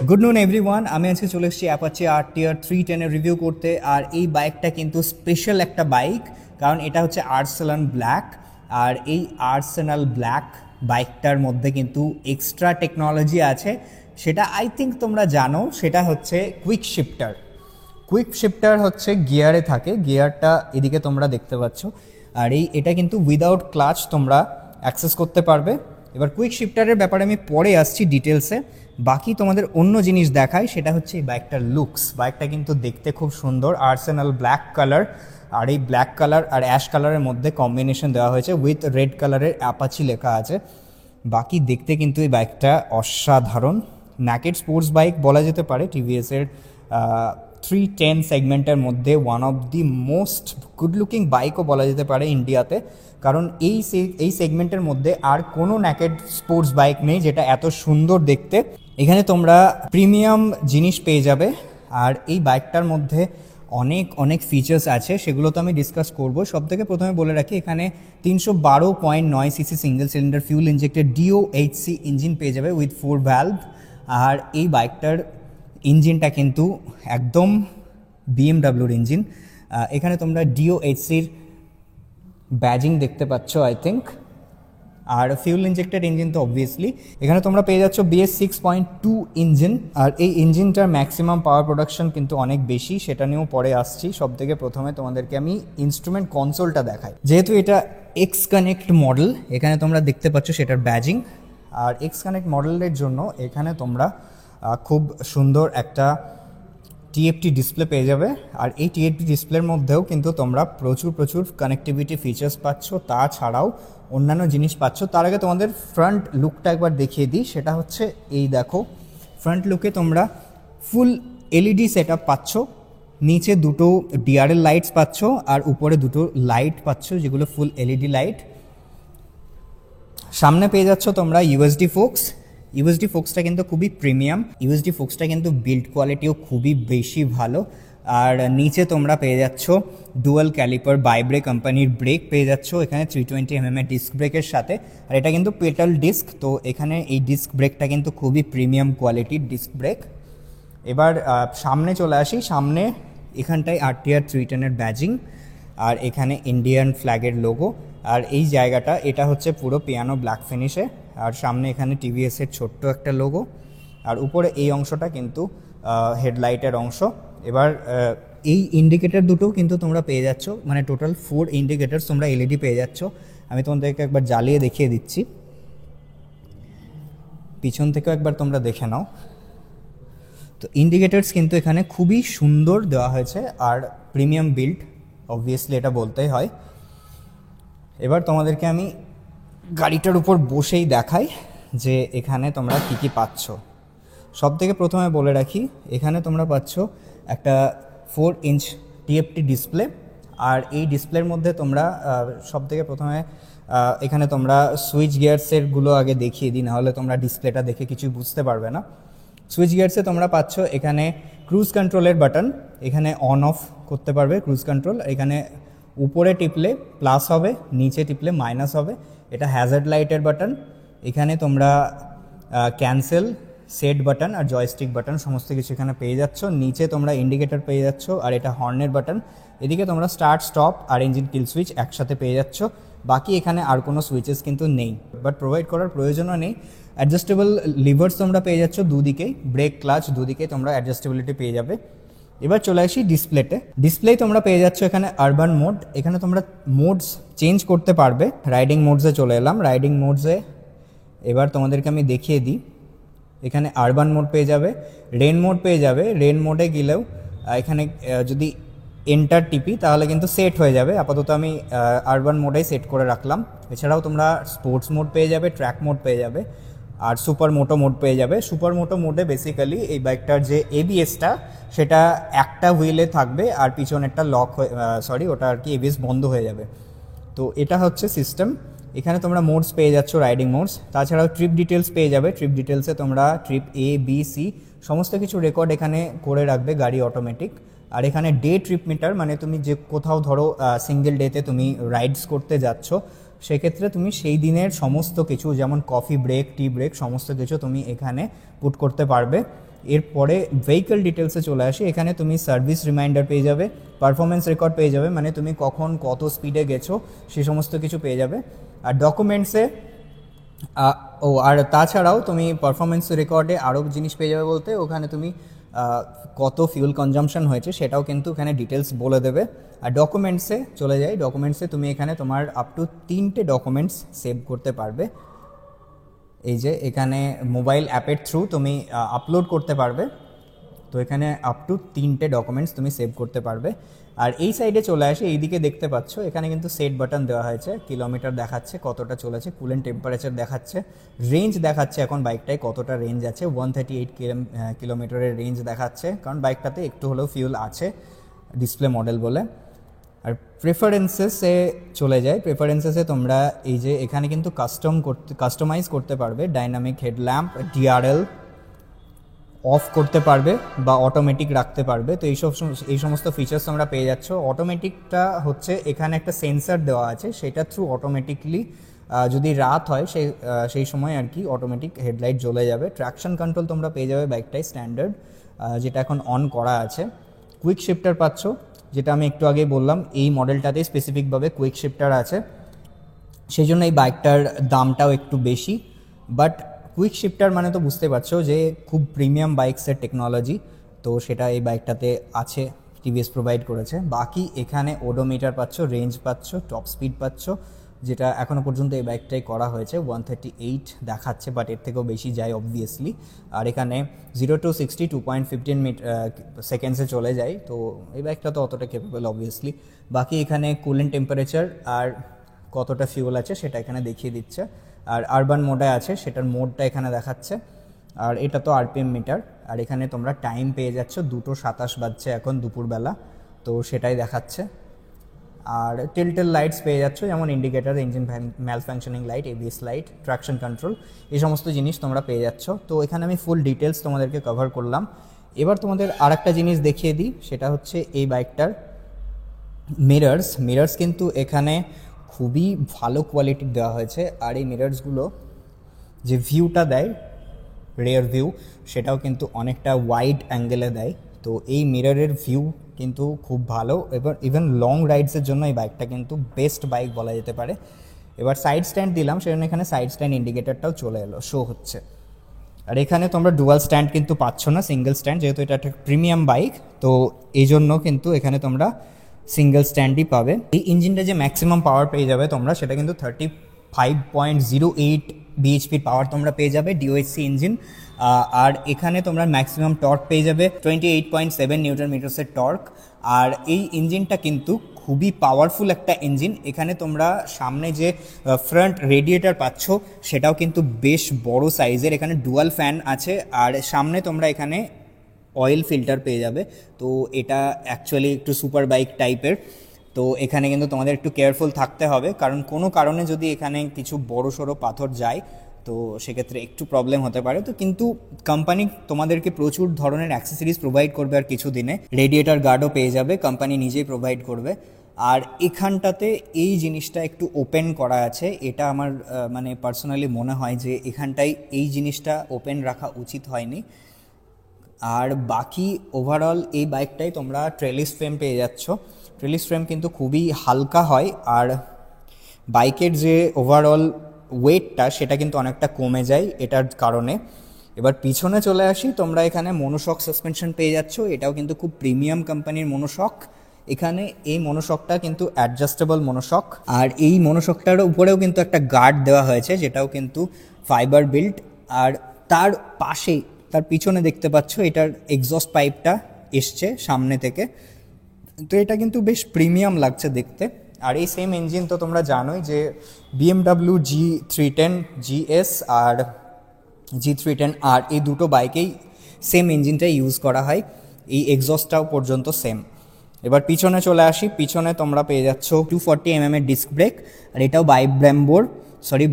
Good নুন everyone, আমি আজকে চলে এসেছি অ্যাপাচি RTR 310 এর রিভিউ করতে। আর এই বাইকটা কিন্তু স্পেশাল একটা বাইক, কারণ এটা হচ্ছে আর্সেনাল ব্ল্যাক। আর এই আর্সেনাল ব্ল্যাক বাইকটার মধ্যে কিন্তু এক্সট্রা টেকনোলজি আছে, সেটা আই থিঙ্ক তোমরা জানো। সেটা হচ্ছে কুইক শিফটার। কুইক শিফটার হচ্ছে গিয়ারে থাকে, গিয়ারটা এদিকে তোমরা দেখতে পাচ্ছ। আর এটা কিন্তু উইদাউট ক্লাচ তোমরা অ্যাক্সেস করতে পারবে। এবার কুইক শিফটারের ব্যাপারে আমি পরে আসছি ডিটেলসে। বাকি তোমাদের অন্য জিনিস দেখায়, সেটা হচ্ছে এই বাইকটার লুকস। বাইকটা কিন্তু দেখতে খুব সুন্দর, আর্সেনাল ব্ল্যাক কালার। আর এই ব্ল্যাক কালার আর অ্যাশ কালারের মধ্যে কম্বিনেশন দেওয়া হয়েছে, উইথ রেড কালারের অ্যাপাচি লেখা আছে। বাকি দেখতে কিন্তু এই বাইকটা অসাধারণ। ন্যাকেড স্পোর্টস বাইক বলা যেতে পারে, টিভিএসের 310 সেগমেন্টের মধ্যে one of the most good looking বাইকও বলা যেতে পারে ইন্ডিয়াতে। কারণ এই সেগমেন্টের মধ্যে আর কোনো ন্যাকেড স্পোর্টস বাইক নেই যেটা এত সুন্দর দেখতে। এখানে তোমরা প্রিমিয়াম জিনিস পেয়ে যাবে। আর এই বাইকটার মধ্যে অনেক অনেক ফিচার্স আছে, সেগুলো তো আমি ডিসকাস করবো। সব থেকে প্রথমে বলে রাখি, এখানে 312.9 CC single cylinder fuel injected DOHC engine পেয়ে যাবে উইথ 4 ভ্যালভ। আর এই বাইকটার ইঞ্জিনটা কিন্তু একদম BMWর ইঞ্জিন। এখানে তোমরা DOHCর ব্যাজিং দেখতে পাচ্ছ আই থিঙ্ক। আর ফিউল ইনজেক্টেড ইঞ্জিন তো অবভিয়াসলি। এখানে তোমরা পেয়ে যাচ্ছ BS 6.2 ইঞ্জিন। আর এই ইঞ্জিনটার ম্যাক্সিমাম পাওয়ার প্রোডাকশন কিন্তু অনেক বেশি, সেটা নিয়েও পরে আসছি। সব থেকে প্রথমে তোমাদেরকে আমি ইনস্ট্রুমেন্ট কনসোলটা দেখাই। যেহেতু এটা X-Connect মডেল, এখানে তোমরা দেখতে পাচ্ছ সেটার ব্যাজিং। আর X-Connect মডেলের জন্য এখানে তোমরা খুব সুন্দর একটা TFT ডিসপ্লে পেয়ে যাবে। আর এই TFT ডিসপ্লের মধ্যেও কিন্তু তোমরা প্রচুর কানেক্টিভিটি ফিচার্স পাচ্ছ, তাছাড়াও অন্যান্য জিনিস পাচ্ছ। তার আগে তোমাদের ফ্রন্ট লুকটা একবার দেখিয়ে দিই। সেটা হচ্ছে এই দেখো, ফ্রন্ট লুকে তোমরা ফুল LED সেট আপ পাচ্ছ। নিচে দুটো DRL লাইটস পাচ্ছ, আর উপরে দুটো লাইট পাচ্ছ যেগুলো ফুল LED লাইট। সামনে পেয়ে যাচ্ছ তোমরা USD ফোক্সটা কিন্তু খুবই প্রিমিয়াম। USD ফোক্সটা কিন্তু বিল্ড কোয়ালিটিও খুবই বেশি ভালো। আর নিচে তোমরা পেয়ে যাচ্ছ ডুয়াল ক্যালিপার বাইব্রেক কোম্পানির ব্রেক পেয়ে যাচ্ছ এখানে 320 এর ডিস্ক ব্রেকের সাথে। আর এটা কিন্তু পেটাল ডিস্ক, তো এখানে এই ডিস্ক ব্রেকটা কিন্তু খুবই প্রিমিয়াম কোয়ালিটির ডিস্ক ব্রেক। এবার সামনে চলে আসি। সামনে এখানটায় RTR 310 ব্যাজিং, আর এখানে ইন্ডিয়ান ফ্ল্যাগের লোগো। আর এই জায়গাটা এটা হচ্ছে পুরো পিয়ানো ব্ল্যাক ফিনিশে। আর সামনে এখানে TVS-এর ছোট্ট একটা লোগো। আর উপরে এই অংশটা কিন্তু হেডলাইটের অংশ। এবার এই ইন্ডিকেটার দুটো কিন্তু তোমরা পেয়ে যাচ্ছ, মানে টোটাল 4 ইন্ডিকেটার্স তোমরা LED পেয়ে যাচ্ছ। আমি তোমাদেরকে একবার জ্বালিয়ে দেখিয়ে দিচ্ছি, পিছন থেকেও একবার তোমরা দেখে নাও। তো ইন্ডিকেটার্স কিন্তু এখানে খুবই সুন্দর দেওয়া হয়েছে, আর প্রিমিয়াম বিল্ড অবভিয়াসলি এটা বলতেই হয়। এবার তোমাদেরকে আমি গাড়িটার উপর বসেই দেখাই যে এখানে তোমরা কী পাচ্ছ। সব থেকে প্রথমে বলে রাখি, এখানে তোমরা পাচ্ছ একটা 4 ইঞ্চ TFT ডিসপ্লে। আর এই ডিসপ্লের মধ্যে তোমরা সব থেকে প্রথমে এখানে তোমরা সুইচ গিয়ারসেরগুলো আগে দেখিয়ে দিই, নাহলে তোমরা ডিসপ্লেটা দেখে কিছু বুঝতে পারবে না। সুইচ গিয়ারসে তোমরা পাচ্ছ এখানে ক্রুজ কন্ট্রোলের বাটন, এখানে অন অফ করতে পারবে ক্রুজ কন্ট্রোল। এখানে উপরে টিপলে প্লাস হবে, নিচে টিপলে মাইনাস হবে। এটা হ্যাজার্ড লাইটের বাটন। এখানে তোমরা ক্যান্সেল, সেট বাটন আর জয়স্টিক বাটন সমস্ত কিছু এখানে পেয়ে যাচ্ছ। নিচে তোমরা ইন্ডিকেটর পেয়ে যাচ্ছ, আর এটা হর্নের বাটন। এদিকে তোমরা স্টার্ট, স্টপ আর ইঞ্জিন কিল সুইচ একসাথে পেয়ে যাচ্ছ। বাকি এখানে আর কোনো সুইচেস কিন্তু নেই, বাট প্রোভাইড করার প্রয়োজনও নেই। অ্যাডজাস্টেবল লিভার্স তোমরা পেয়ে যাচ্ছ দুদিকেই, ব্রেক ক্লাচ দুদিকেই তোমরা অ্যাডজাস্টেবিলিটি পেয়ে যাবে। এবার চলে আসি ডিসপ্লে তোমরা পেয়ে যাচ্ছ এখানে আরবান মোড। এখানে তোমরা মোডস চেঞ্জ করতে পারবে। রাইডিং মোডসে চলে এলাম। রাইডিং মোডসে এবার তোমাদেরকে আমি দেখিয়ে দিই। এখানে আরবান মোড পেয়ে যাবে, রেন মোড পেয়ে যাবে। রেন মোডে গেলেও এখানে যদি এন্টার টিপি তাহলে কিন্তু সেট হয়ে যাবে। আপাতত আমি আরবান মোডেই সেট করে রাখলাম। এছাড়াও তোমরা স্পোর্টস মোড পেয়ে যাবে, ট্র্যাক মোড পেয়ে যাবে, আর সুপার মোটো মোড পেয়ে যাবে। সুপার মোটো মোডে বেসিক্যালি এই বাইকটার যে ABS-টা সেটা একটা হুইলে থাকবে, আর পিছনেরটা লক হয়ে ওটা আর কি ABS বন্ধ হয়ে যাবে। তো এটা হচ্ছে সিস্টেম। এখানে তোমরা মোডস পেয়ে যাচ্ছ, রাইডিং মোডস। তাছাড়াও ট্রিপ ডিটেলস পেয়ে যাবে। ট্রিপ ডিটেলসে তোমরা ট্রিপ A, B, C সমস্ত কিছু রেকর্ড এখানে করে রাখবে গাড়ি অটোমেটিক। আর এখানে ডে ট্রিপ মিটার, মানে তুমি যে কোথাও ধরো সিঙ্গেল ডেতে তুমি রাইডস করতে যাচ্ছ, সেক্ষেত্রে তুমি সেই দিনের সমস্ত কিছু, যেমন কফি ব্রেক, টি ব্রেক, সমস্ত কিছু তুমি এখানে পুট করতে পারবে। এরপরে ভেহিকল ডিটেলসে চলে আসি। এখানে তুমি সার্ভিস রিমাইন্ডার পেয়ে যাবে, পারফরমেন্স রেকর্ড পেয়ে যাবে, মানে তুমি কখন কত স্পিডে গেছো সে সমস্ত কিছু পেয়ে যাবে। আর ডকুমেন্টসে আর তাছাড়াও তুমি পারফরমেন্স রেকর্ডে আরও জিনিস পেয়ে যাবে, বলতে ওখানে তুমি কত ফিউল কনজাম্পশন হয়েছে সেটাও কিন্তু এখানে ডিটেলস বলে দেবে। আর ডকুমেন্টসে চলে যাই, ডকুমেন্টসে তুমি এখানে তোমার আপ টু 3টে ডকুমেন্টস সেভ করতে পারবে। এই যে এখানে মোবাইল অ্যাপের থ্রু তুমি আপলোড করতে পারবে, তো এখানে আপ টু 3টে ডকুমেন্টস তুমি সেভ করতে পারবে। আর এই সাইডে চলে আসে, এইদিকে দেখতে পাচ্ছ এখানে কিন্তু সেট বাটন দেওয়া হয়েছে, কিলোমিটার দেখাচ্ছে কতটা চলেছে, কুলেন্ট টেম্পারেচার দেখাচ্ছে, রেঞ্জ দেখাচ্ছে এখন বাইকটায় কতটা রেঞ্জ আছে, 138 কিলোমিটারের রেঞ্জ দেখাচ্ছে, কারণ বাইকটাতে একটু হলেও ফিউল আছে ডিসপ্লে মডেল বলে। আর প্রেফারেন্সেসে চলে যায়, প্রেফারেন্সেসে তোমরা এই যে এখানে কিন্তু কাস্টমাইজ করতে পারবে, ডাইনামিক হেডল্যাম্প, ডিআরএল অফ করতে পারবে বা অটোমেটিক রাখতে পারবে। তো এই সমস্ত ফিচার্স তোমরা পেয়ে যাচ্ছ। অটোমেটিকটা হচ্ছে এখানে একটা সেন্সার দেওয়া আছে, সেটা থ্রু অটোমেটিকলি যদি রাত হয় সেই সময় আর কি অটোমেটিক হেডলাইট জ্বলে যাবে। ট্র্যাকশন কন্ট্রোল তোমরা পেয়ে যাবে বাইকটাই স্ট্যান্ডার্ড, যেটা এখন অন করা আছে। কুইক শিফটার পাচ্ছ, যেটা আমি একটু আগেই বললাম এই মডেলটাতেই স্পেসিফিকভাবে কুইক শিফটার আছে, সেই জন্য এই বাইকটার দামটাও একটু বেশি। বাট কুইক শিফটার মানে তো বুঝতে পারছো যে খুব প্রিমিয়াম বাইকসের টেকনোলজি, তো সেটা এই বাইকটাতে আছে, টিভিএস প্রোভাইড করেছে। বাকি এখানে ওডোমিটার পাচ্ছ, রেঞ্জ পাচ্ছ, টপ স্পিড পাচ্ছ, যেটা এখনও পর্যন্ত এই বাইকটাই করা হয়েছে, 138 দেখাচ্ছে, বাট এর থেকেও বেশি যায় অবভিয়াসলি। আর এখানে 0 to 60 2.15 সেকেন্ডসে চলে যায়, তো এই বাইকটা তো অতটা ক্যাপেবল অবভিয়াসলি। বাকি এখানে কুলেন্ট টেম্পারেচার আর কতটা ফিউল আছে সেটা এখানে দেখিয়ে দিচ্ছে। আর আরবান মোডে আছে, সেটার মোডটা এখানে দেখাচ্ছে। আর এটা তো আরপিএম মিটার। আর এখানে তোমরা টাইম পেয়ে যাচ্ছ, 2:27 বাজছে এখন দুপুরবেলা, তো সেটাই দেখাচ্ছে। আর টিলটেল লাইটস পেয়ে যাচ্ছ, যেমন indicator, engine malfunctioning light, ABS light, traction control, এই সমস্ত জিনিস তোমরা পেয়ে যাচ্ছ। তো এখানে আমি ফুল ডিটেলস তোমাদেরকে কভার করলাম। এবার তোমাদের আরেকটা জিনিস দেখিয়ে দিই, সেটা হচ্ছে এই বাইকটার মিরার্স কিন্তু এখানে খুবই ভালো কোয়ালিটির দেওয়া হয়েছে। আর এই মিরার্সগুলো যে ভিউটা দেয়, রেয়ার ভিউ, সেটাও কিন্তু অনেকটা ওয়াইড অ্যাঙ্গেলে দেয়। তো এই মিররের ভিউ কিন্তু খুব ভালো, এবার ইভেন লং রাইডসের জন্য এই বাইকটা কিন্তু বেস্ট বাইক বলা যেতে পারে। এবার সাইড স্ট্যান্ড দিলাম, সেজন্য এখানে সাইড স্ট্যান্ড ইন্ডিকেটারটাও চলে এলো, শো হচ্ছে। আর এখানে তোমরা ডুয়াল স্ট্যান্ড কিন্তু পাচ্ছ না, সিঙ্গেল স্ট্যান্ড, যেহেতু এটা একটা প্রিমিয়াম বাইক, তো এই জন্য কিন্তু এখানে তোমরা সিঙ্গেল স্ট্যান্ডই পাবে। এই ইঞ্জিনটা যে ম্যাক্সিমাম পাওয়ার পেয়ে যাবে তোমরা, সেটা কিন্তু 35.08 bhp পাওয়ার তোমরা পেয়ে যাবে, ডিওএসসি ইঞ্জিন। আর এখানে তোমরা ম্যাক্সিমাম টর্ক পেয়ে যাবে 28.7 নিউটন মিটার্সের টর্ক। আর এই ইঞ্জিনটা কিন্তু খুবই পাওয়ারফুল একটা ইঞ্জিন। এখানে তোমরা সামনে যে ফ্রন্ট রেডিয়েটার পাচ্ছ সেটাও কিন্তু বেশ বড় সাইজের, এখানে ডুয়াল ফ্যান আছে। আর সামনে তোমরা এখানে অয়েল ফিল্টার পেয়ে যাবে, তো এটা অ্যাকচুয়ালি একটু সুপার বাইক টাইপের। তো এখানে কিন্তু তোমাদের একটু কেয়ারফুল থাকতে হবে, কারণ কোনো কারণে যদি এখানে কিছু বড় সড়ো পাথর যায় তো সেক্ষেত্রে একটু প্রবলেম হতে পারে। তো কিন্তু কোম্পানি তোমাদেরকে প্রচুর ধরনের অ্যাক্সেসরিজ প্রোভাইড করবে, আর কিছু দিনে রেডিয়েটার গার্ডও পেয়ে যাবে, কোম্পানি নিজেই প্রোভাইড করবে। আর এখানটাতে এই জিনিসটা একটু ওপেন করা আছে, এটা আমার মানে পার্সোনালি মনে হয় যে এখানটায় এই জিনিসটা ওপেন রাখা উচিত হয়নি। আর বাকি ওভারঅল এই বাইকটাই তোমরা ট্রেলিস ফ্রেম পেয়ে যাচ্ছ। ট্রেলিস ফ্রেম কিন্তু খুবই হালকা হয়, আর বাইকের যে ওভারঅল ওয়েটটা সেটা কিন্তু অনেকটা কমে যায় এটার কারণে। এবার পিছনে চলে আসি, তোমরা এখানে মনোশক সাসপেনশন পেয়ে যাচ্ছ, এটাও কিন্তু খুব প্রিমিয়াম কোম্পানির মনোশক। এখানে এই মনোশকটা কিন্তু অ্যাডজাস্টেবল মনোশক, আর এই মনোশকটার উপরেও কিন্তু একটা গার্ড দেওয়া হয়েছে, যেটাও কিন্তু ফাইবার বিল্ট। আর তার পাশেই, তার পিছনে দেখতে পাচ্ছ এটার এক্সস্ট পাইপটা এসছে সামনে থেকে, তো এটা কিন্তু বেশ প্রিমিয়াম লাগছে দেখতে। আর এই সেম ইঞ্জিন তো তোমরা জানোই যে BMW G310 GS আর G310R এই দুটো বাইকেই সেম ইঞ্জিনটাই ইউজ করা হয়, এই এক্সস্টটাও পর্যন্ত সেম। এবার পিছনে চলে আসি, পিছনে তোমরা পেয়ে যাচ্ছ 240 mm এর ডিস্ক ব্রেক, আর এটাও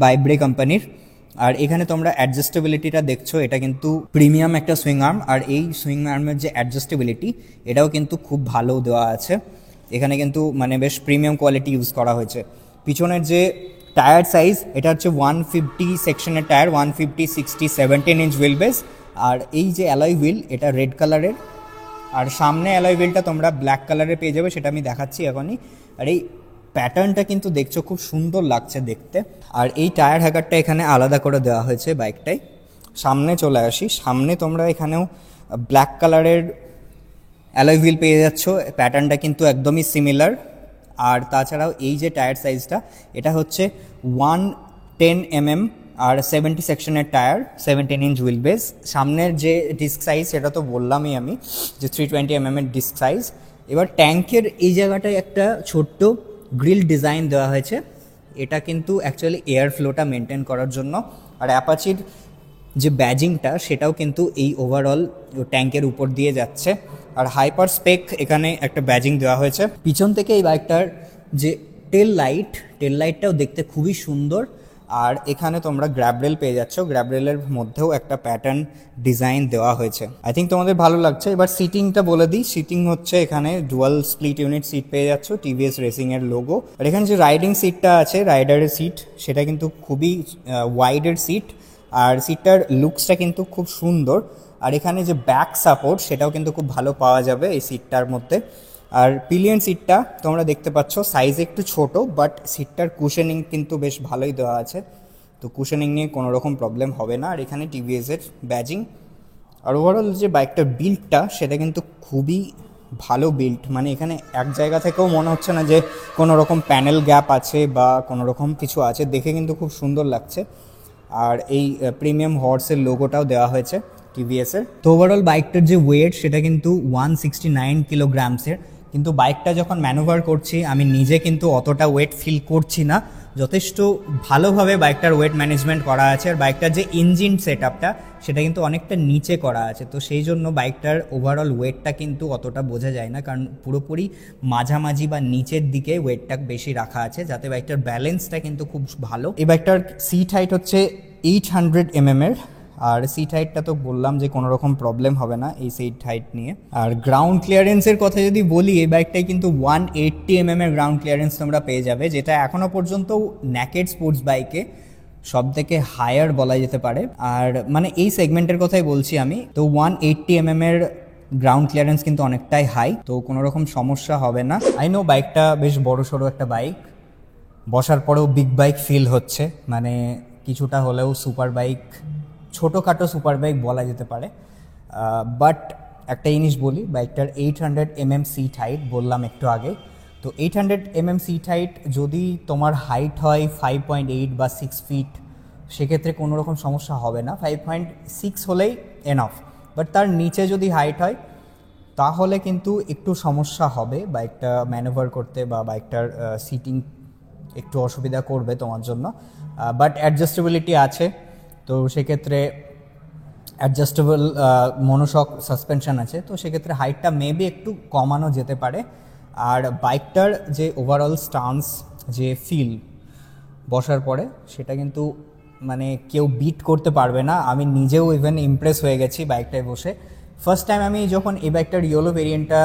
বাইব্রে কোম্পানির। আর এখানে তোমরা অ্যাডজাস্টেবিলিটিটা দেখছো, এটা কিন্তু প্রিমিয়াম একটা সুইং আর্ম, আর এই সুইং আর্মের যে অ্যাডজাস্টেবিলিটি এটাও কিন্তু খুব ভালো দেওয়া আছে। এখানে কিন্তু মানে বেশ প্রিমিয়াম কোয়ালিটি ইউজ করা হয়েছে। পিছনের যে টায়ার সাইজ, এটা হচ্ছে 150 সেকশনের টায়ার, 150, 60, 17 ইঞ্চ হুইল বেস। আর এই যে অ্যালয় হুইল এটা রেড কালারের, আর সামনে অ্যালয় হুইলটা তোমরা ব্ল্যাক কালারের পেয়ে যাবে, সেটা আমি দেখাচ্ছি এখনই। আর এই প্যাটার্নটা কিন্তু দেখছো খুব সুন্দর লাগছে দেখতে। আর এই টায়ার হ্যাগারটা এখানে আলাদা করে দেওয়া হয়েছে বাইকটায়। সামনে চলে আসি, সামনে তোমরা এখানেও ব্ল্যাক কালারের অ্যালয় হুইল পেয়ে যাচ্ছ, প্যাটার্নটা কিন্তু একদমই সিমিলার। আর তাছাড়াও এই যে টায়ার সাইজটা এটা হচ্ছে 110 mm আর 70 সেকশনের টায়ার, 17 ইঞ্চ হুইল বেস। সামনের যে ডিস্ক সাইজ সেটা তো বললামই আমি যে 320 mm এর ডিস্ক সাইজ। এবার ট্যাঙ্কের এই জায়গাটায় একটা ছোট্ট গ্রিল ডিজাইন দেওয়া হয়েছে, এটা কিন্তু অ্যাকচুয়ালি এয়ার ফ্লোটা মেনটেন করার জন্য। আর অ্যাপাচির যে ব্যাজিংটা সেটাও কিন্তু এই ওভারঅল ট্যাঙ্কের উপর দিয়ে যাচ্ছে। আর হাইপার স্পেক এখানে একটা ব্যাজিং দেওয়া হয়েছে। পিছন থেকে এই বাইকটার যে টেল লাইটটাও দেখতে খুবই সুন্দর। আর এখানে তোমরা গ্র্যাবরেল পেয়ে যাচ্ছ, গ্র্যাবরেলের মধ্যেও একটা প্যাটার্ন ডিজাইন দেওয়া হয়েছে। আই থিঙ্ক তোমাদের ভালো লাগছে। এবার সিটিংটা বলে দিই, সিটিং হচ্ছে এখানে ডুয়াল স্প্লিট ইউনিট সিট পেয়ে যাচ্ছ, টিভিএস রেসিংয়ের লোগো। আর এখানে যে রাইডিং সিটটা আছে, রাইডারের সিট, সেটা কিন্তু খুবই ওয়াইডের সিট, আর সিটটার লুকসটা কিন্তু খুব সুন্দর। আর এখানে যে ব্যাক সাপোর্ট সেটাও কিন্তু খুব ভালো পাওয়া যাবে এই সিটটার মধ্যে। আর পিলিয়ন সিটটা তোমরা দেখতে পাচ্ছ সাইজ একটু ছোট, বাট সিটটার কুশনিং কিন্তু বেশ ভালোই দেওয়া আছে, তো কুশনিং নিয়ে কোনো রকম প্রবলেম হবে না। আর এখানে টিভিএসের ব্যাজিং। আর ওভারঅল যে বাইকটার বিল্ডটা সেটা কিন্তু খুবই ভালো বিল্ড, মানে এখানে এক জায়গা থেকেও মনে হচ্ছে না যে কোনো রকম প্যানেল গ্যাপ আছে বা কোনো রকম কিছু আছে, দেখে কিন্তু খুব সুন্দর লাগছে। আর এই প্রিমিয়াম হর্সের লোগোটাও দেওয়া হয়েছে টিভিএসের। তো ওভারঅল বাইকটার যে ওয়েট সেটা কিন্তু 169 কিলোগ্রামসের, কিন্তু বাইকটা যখন ম্যানুভার করছি আমি নিজে কিন্তু অতটা ওয়েট ফিল করছি না, যথেষ্ট ভালোভাবে বাইকটার ওয়েট ম্যানেজমেন্ট করা আছে। আর বাইকটার যে ইঞ্জিন সেট আপটা সেটা কিন্তু অনেকটা নিচে করা আছে, তো সেই জন্য বাইকটার ওভারঅল ওয়েটটা কিন্তু অতটা বোঝা যায় না, কারণ পুরোপুরি মাঝামাঝি বা নিচের দিকে ওয়েটটা বেশি রাখা আছে, যাতে বাইকটার ব্যালেন্সটা কিন্তু খুব ভালো। এই বাইকটার সিট হাইট হচ্ছে 800 mm এর, আর সিট হাইটটা তো বললাম যে কোনো রকম প্রবলেম হবে না এই সিট হাইট নিয়ে। আর গ্রাউন্ড ক্লিয়ারেন্সের কথা যদি বলি, এই বাইকটাই কিন্তু 180 mm এর গ্রাউন্ড ক্লিয়ারেন্স তোমরা পেয়ে যাবে, যেটা এখনও পর্যন্ত নেকেড স্পোর্টস বাইকে সব থেকে হায়ার বলা যেতে পারে। আর মানে এই সেগমেন্টের কথাই বলছি আমি, তো 180 mm এর গ্রাউন্ড ক্লিয়ারেন্স কিন্তু অনেকটাই হাই, তো কোনো রকম সমস্যা হবে না। আই নো বাইকটা বেশ বড় সড়ো একটা বাইক, বসার পরেও বিগ বাইক ফিল হচ্ছে, মানে কিছুটা হলেও সুপার বাইক, ছোটোখাটো সুপার বাইক বলা যেতে পারে। বাট একটা জিনিস বলি, বাইকটার 800 mm সিট হাইট বললাম একটু আগে, তো 800 mm সিট হাইট যদি তোমার হাইট হয় 5.8 বা 6 ফিট, সেক্ষেত্রে কোনো রকম সমস্যা হবে না, 5.6 হলেই এনাফ। বাট তার নিচে যদি হাইট হয় তাহলে কিন্তু একটু সমস্যা হবে বাইকটা ম্যানুভার করতে, বা বাইকটার সিটিং একটু অসুবিধা করবে তোমার জন্য। বাট অ্যাডজাস্টেবিলিটি আছে, তো সেক্ষেত্রে অ্যাডজাস্টেবল মনোশক সাসপেনশন আছে, তো সেক্ষেত্রে হাইটটা মেবি একটু কমানো যেতে পারে। আর বাইকটার যে ওভারঅল স্টান্স, যে ফিল বসার পরে, সেটা কিন্তু মানে কেউ বিট করতে পারবে না। আমি নিজেও ইভেন ইমপ্রেস হয়ে গেছি বাইকটায় বসে। ফার্স্ট টাইম আমি যখন এই বাইকটার ইয়েলো ভেরিয়েন্টটা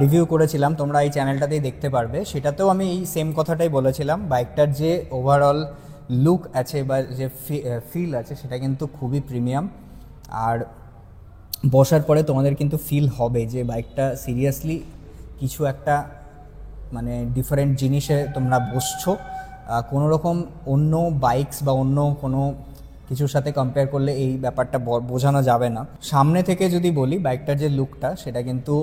রিভিউ করেছিলাম, তোমরা এই চ্যানেলটাতেই দেখতে পারবে, সেটাতেও আমি এই সেম কথাটাই বলেছিলাম, বাইকটার যে ওভারঅল লুক আছে বা যে ফিল আছে সেটা কিন্তু খুবই প্রিমিয়াম। আর বসার পরে তোমাদের কিন্তু ফিল হবে যে বাইকটা সিরিয়াসলি কিছু একটা মানে ডিফারেন্ট জিনিসে তোমরা বসছো, কোনো রকম অন্য বাইকস বা অন্য কোনো কিছুর সাথে কম্পেয়ার করলে এই ব্যাপারটা বোঝানো যাবে না। সামনে থেকে যদি বলি, বাইকটার যে লুকটা সেটা কিন্তু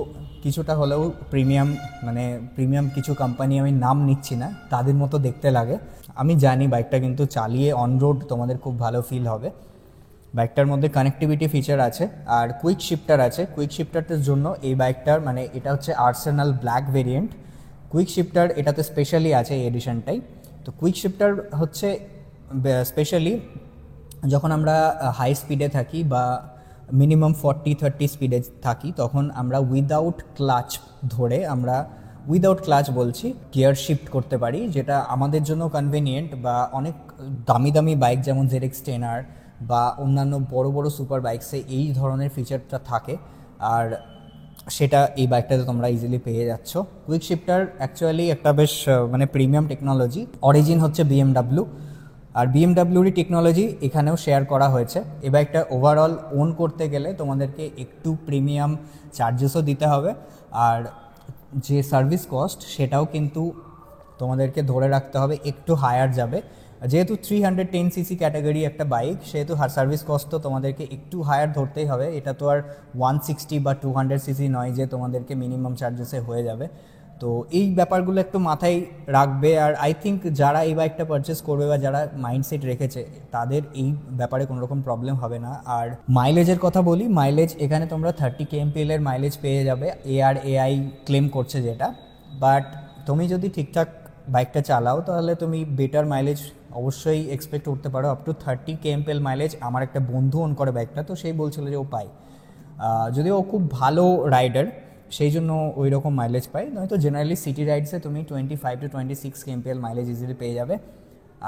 কিছুটা হলেও প্রিমিয়াম, মানে প্রিমিয়াম কিছু কোম্পানি আমি নাম নিচ্ছি না, তাদের মতো দেখতে লাগে। আমি জানি বাইকটা কিন্তু চালিয়ে অন রোড তোমাদের খুব ভালো ফিল হবে। বাইকটার মধ্যে কানেক্টিভিটি ফিচার আছে আর কুইক শিফটার আছে। কুইক শিফটারটার জন্য এই বাইকটার মানে এটা হচ্ছে Arsenal black variant, quick shifter এটাতে স্পেশালি আছে এই এডিশনটাই। তো কুইক শিফটার হচ্ছে স্পেশালি যখন আমরা হাই স্পিডে থাকি বা মিনিমাম 40-30 স্পিডে থাকি, তখন আমরা উইদাউট ক্লাচ ধরে, আমরা উইদাউট ক্লাচ বলছি, গিয়ার শিফট করতে পারি, যেটা আমাদের জন্য কনভিনিয়েন্ট। বা অনেক দামি দামি বাইক যেমন ZX-10R বা অন্যান্য বড় বড় সুপার বাইকসে এই ধরনের ফিচারটা থাকে, আর সেটা এই বাইকটাতে তোমরা ইজিলি পেয়ে যাচ্ছ। কুইক শিফটার অ্যাকচুয়ালি একটা বেশ মানে প্রিমিয়াম টেকনোলজি। অরিজিন হচ্ছে BMW, আর বিএমডাব্লিউর টেকনোলজি এখানেও শেয়ার করা হয়েছে। এই বাইকটা ওভারঅল ওন করতে গেলে তোমাদেরকে একটু প্রিমিয়াম চার্জেসও দিতে হবে, আর যে সার্ভিস কস্ট সেটাও কিন্তু তোমাদেরকে ধরে রাখতে হবে, একটু হায়ার যাবে। যেহেতু 310cc ক্যাটাগরি একটা বাইক, সেহেতু সার্ভিস কস্ট তো তোমাদেরকে একটু হায়ার ধরতেই হবে। এটা তো আর 160 বা 200cc নয় যে তোমাদেরকে মিনিমাম চার্জেসে হয়ে যাবে। তো এই ব্যাপারগুলো একটু মাথায় রাখবে। আর আই থিঙ্ক যারা এই বাইকটা পারচেস করবে বা যারা মাইন্ডসেট রেখেছে তাদের এই ব্যাপারে কোনো রকম প্রবলেম হবে না। আর মাইলেজের কথা বলি, মাইলেজ এখানে তোমরা 30 kmpl এর মাইলেজ পেয়ে যাবে, ARAI ক্লেম করছে যেটা। বাট তুমি যদি ঠিকঠাক বাইকটা চালাও তাহলে তুমি বেটার মাইলেজ অবশ্যই এক্সপেক্ট করতে পারো, আপ টু 30 kmpl মাইলেজ। আমার একটা বন্ধু অন করে বাইকটা, তো সেই বলছিল যে ও পায়, যদিও ও খুব ভালো রাইডার সেই জন্য ওই রকম মাইলেজ পাই, নয়তো জেনারেলি সিটি রাইডসে তুমি 25 to 26 kmpl মাইলেজ ইজিলি পেয়ে যাবে।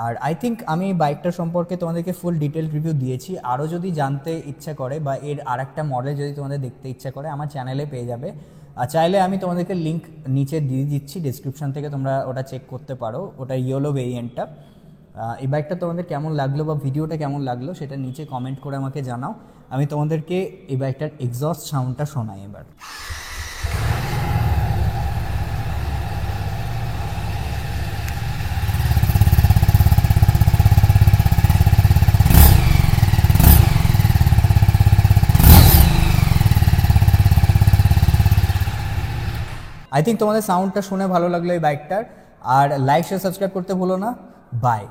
আর আই থিঙ্ক আমি এই বাইকটার সম্পর্কে তোমাদেরকে ফুল ডিটেল রিভিউ দিয়েছি। আরও যদি জানতে ইচ্ছা করে বা এর আর একটা মডেল যদি তোমাদের দেখতে ইচ্ছা করে আমার চ্যানেলে পেয়ে যাবে। আর চাইলে আমি তোমাদেরকে লিঙ্ক নিচে দিয়ে দিচ্ছি ডিসক্রিপশন থেকে, তোমরা ওটা চেক করতে পারো, ওটা ইয়েলো ভেরিয়েন্টটা। এই বাইকটা তোমাদের কেমন লাগলো বা ভিডিওটা কেমন লাগলো সেটা নিচে কমেন্ট করে আমাকে জানাও। আমি তোমাদেরকে এই বাইকটার এক্সস্ট সাউন্ডটা শোনাই এবার। আই থিঙ্ক তোমাদের সাউন্ডটা শুনে ভালো লাগলো এই বাইকটার। আর লাইক শেয়ার সাবস্ক্রাইব করতে ভুলো না। বাই।